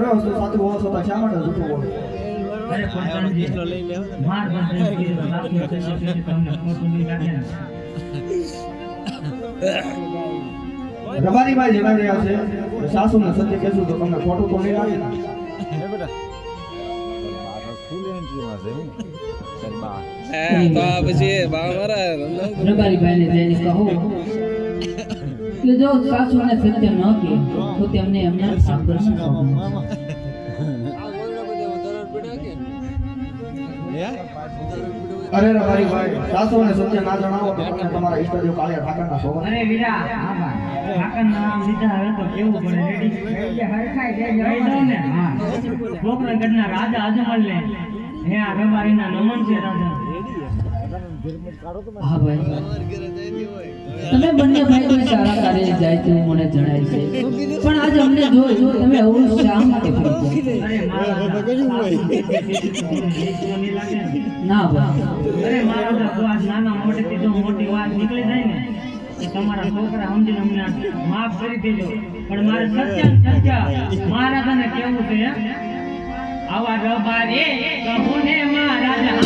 તમે વસ્તુ સાચું હોવા છતાં શા માટે જૂઠું બોલો? અરે પોતાની માર બંધ કીધું સાચું તમને ખોટું નહીં લાગે ને. રબારીભાઈ જણાવી રહ્યા છે કે સાસુને સત્ય કહેશું તો તમને ખોટું તો નહીં લાગે ને? રબારીભાઈને જઈને કહો કે જો સાસુને સત્ય ન કહે તો તેમને એમના આદર્શ અરે રબારીભાઈ સાસુને સત્ય ના જણાવો તો તમને તમારા ઈષ્ટદેવ કાળિયા ઠાકરના સોગંદ. અરે વીરા ઠાકરનું નામ લીધા હવે તો કેવું પડે રેડી હરખાઈ દઉં ને. હા પોકરણગઢના રાજા અજમલને હે આ રબારીના નમન છે રાજા. હા ભાઈ તમે બંને ભાઈ કોઈ સારા કાર્ય જાય તેવું મને જણાય છે પણ આજ અમને જો તમે આવું શા માટે કરી અરે મારા ના ભાઈ અરે મારા તો આજ નાના મોટેથી જો મોટી વાત નીકળી જાય ને તો તમારા છોકરા સમજીને અમને માફ કરી દેજો પણ મારે સત્ય મારા તને કેવું છે આવા રબારે કહું ને મહારાજા